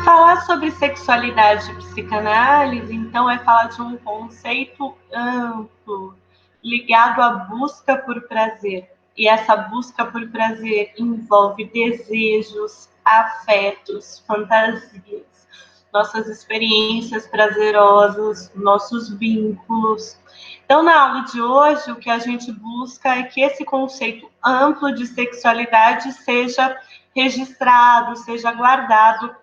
falar sobre sexualidade e psicanálise, então, é falar de um conceito amplo, ligado à busca por prazer. E essa busca por prazer envolve desejos, afetos, fantasias, nossas experiências prazerosas, nossos vínculos. Então, na aula de hoje, o que a gente busca é que esse conceito amplo de sexualidade seja registrado, seja guardado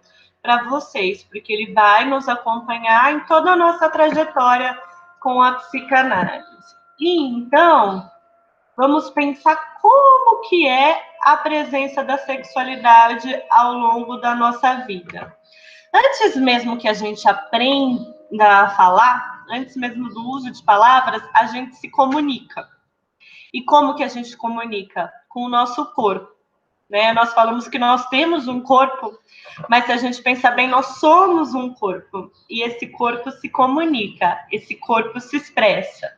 para vocês, porque ele vai nos acompanhar em toda a nossa trajetória com a psicanálise. E então, vamos pensar como que é a presença da sexualidade ao longo da nossa vida. Antes mesmo que a gente aprenda a falar, antes mesmo do uso de palavras, a gente se comunica. E como que a gente comunica? Com o nosso corpo. Né? Nós falamos que nós temos um corpo, mas se a gente pensar bem, nós somos um corpo. E esse corpo se comunica, esse corpo se expressa.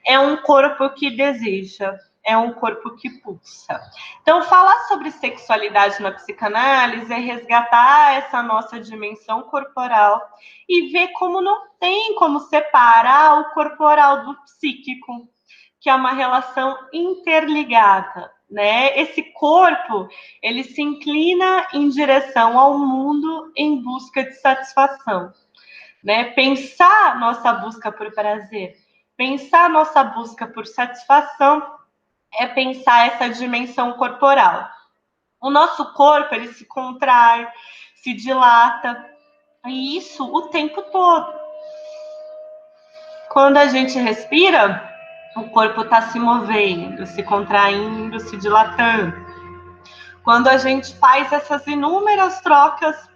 É um corpo que deseja, é um corpo que pulsa. Então, falar sobre sexualidade na psicanálise é resgatar essa nossa dimensão corporal e ver como não tem como separar o corporal do psíquico, que é uma relação interligada, né? Esse corpo, ele se inclina em direção ao mundo em busca de satisfação, né? Pensar nossa busca por prazer, pensar nossa busca por satisfação é pensar essa dimensão corporal. O nosso corpo, ele se contrai, se dilata, e isso o tempo todo. Quando a gente respira, o corpo está se movendo, se contraindo, se dilatando. Quando a gente faz essas inúmeras trocas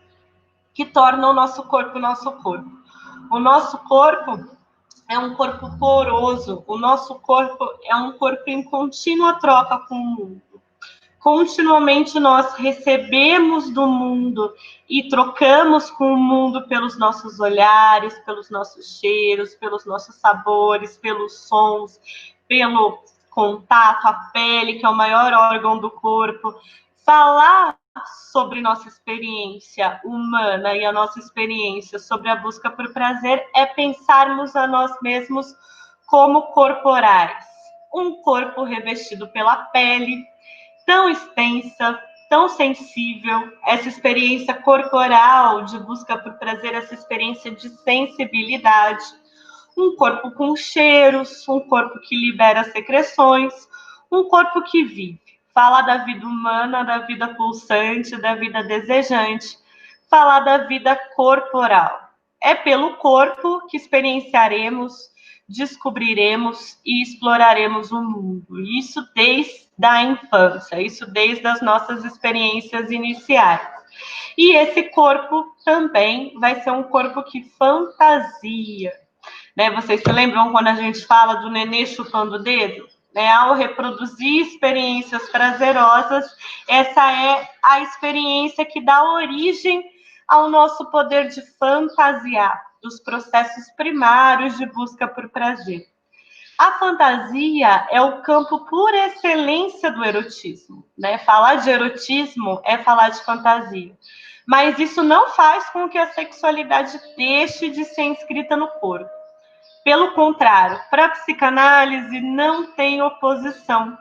que tornam o nosso corpo nosso corpo. O nosso corpo é um corpo poroso, o nosso corpo é um corpo em contínua troca com o mundo. Continuamente nós recebemos do mundo e trocamos com o mundo pelos nossos olhares, pelos nossos cheiros, pelos nossos sabores, pelos sons, pelo contato, a pele, que é o maior órgão do corpo. Falar sobre nossa experiência humana e a nossa experiência sobre a busca por prazer é pensarmos a nós mesmos como corporais. Um corpo revestido pela pele, tão extensa, tão sensível, essa experiência corporal de busca por prazer, essa experiência de sensibilidade, um corpo com cheiros, um corpo que libera secreções, um corpo que vive. Fala da vida humana, da vida pulsante, da vida desejante, fala da vida corporal. É pelo corpo que experienciaremos, descobriremos e exploraremos o mundo. Isso desde a infância, isso desde as nossas experiências iniciais. E esse corpo também vai ser um corpo que fantasia. Né? Vocês se lembram quando a gente fala do nenê chupando o dedo? Né? Ao reproduzir experiências prazerosas, essa é a experiência que dá origem ao nosso poder de fantasiar, dos processos primários de busca por prazer. A fantasia é o campo por excelência do erotismo, né? Falar de erotismo é falar de fantasia. Mas isso não faz com que a sexualidade deixe de ser inscrita no corpo. Pelo contrário, para a psicanálise não tem oposição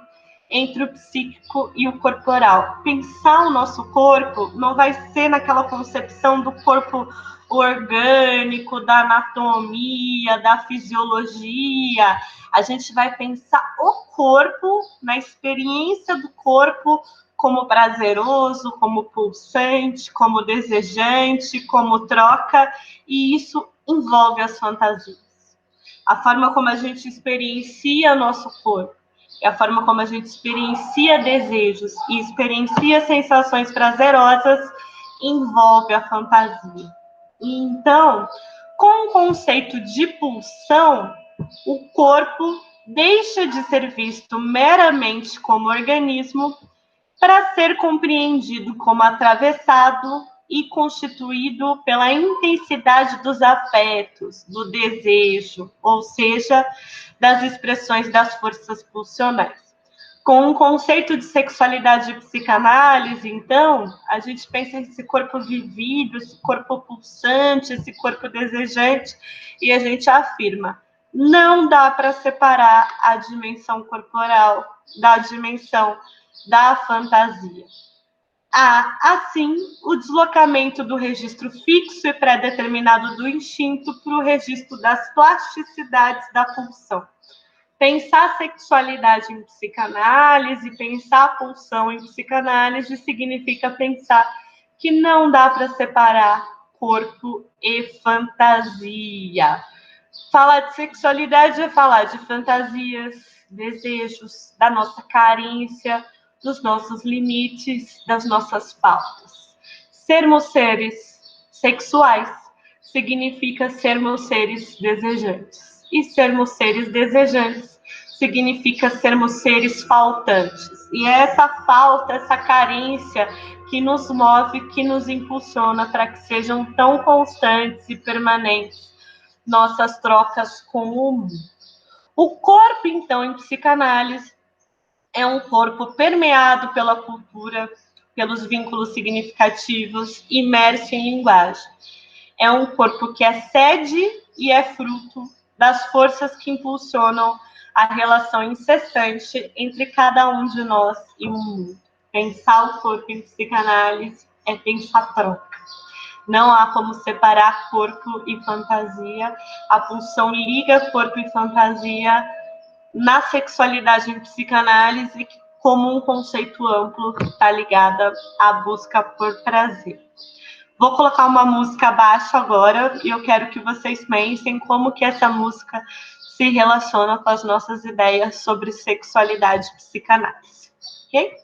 entre o psíquico e o corporal. Pensar o nosso corpo não vai ser naquela concepção do corpo orgânico, da anatomia, da fisiologia. A gente vai pensar o corpo, na experiência do corpo, como prazeroso, como pulsante, como desejante, como troca, e isso envolve as fantasias. A forma como a gente experiencia nosso corpo, a forma como a gente experiencia desejos e experiencia sensações prazerosas envolve a fantasia. E então, com o conceito de pulsão, o corpo deixa de ser visto meramente como organismo para ser compreendido como atravessado e constituído pela intensidade dos afetos, do desejo, ou seja, das expressões das forças pulsionais. Com o conceito de sexualidade e psicanálise, então, a gente pensa nesse corpo vivido, esse corpo pulsante, esse corpo desejante, e a gente afirma: não dá para separar a dimensão corporal da dimensão da fantasia. Há, assim, o deslocamento do registro fixo e pré-determinado do instinto para o registro das plasticidades da pulsão. Pensar sexualidade em psicanálise, pensar pulsão em psicanálise, significa pensar que não dá para separar corpo e fantasia. Falar de sexualidade é falar de fantasias, desejos, da nossa carência, dos nossos limites, das nossas faltas. Sermos seres sexuais significa sermos seres desejantes. E sermos seres desejantes significa sermos seres faltantes. E é essa falta, essa carência que nos move, que nos impulsiona para que sejam tão constantes e permanentes nossas trocas com o mundo. O corpo, então, em psicanálise, é um corpo permeado pela cultura, pelos vínculos significativos, imerso em linguagem. É um corpo que é sede e é fruto das forças que impulsionam a relação incessante entre cada um de nós e o mundo. Pensar o corpo em psicanálise é pensar troca. Não há como separar corpo e fantasia. A pulsão liga corpo e fantasia na sexualidade em psicanálise, que, como um conceito amplo, está ligada à busca por prazer. Vou colocar uma música abaixo agora e eu quero que vocês pensem como que essa música se relaciona com as nossas ideias sobre sexualidade e psicanálise. Ok?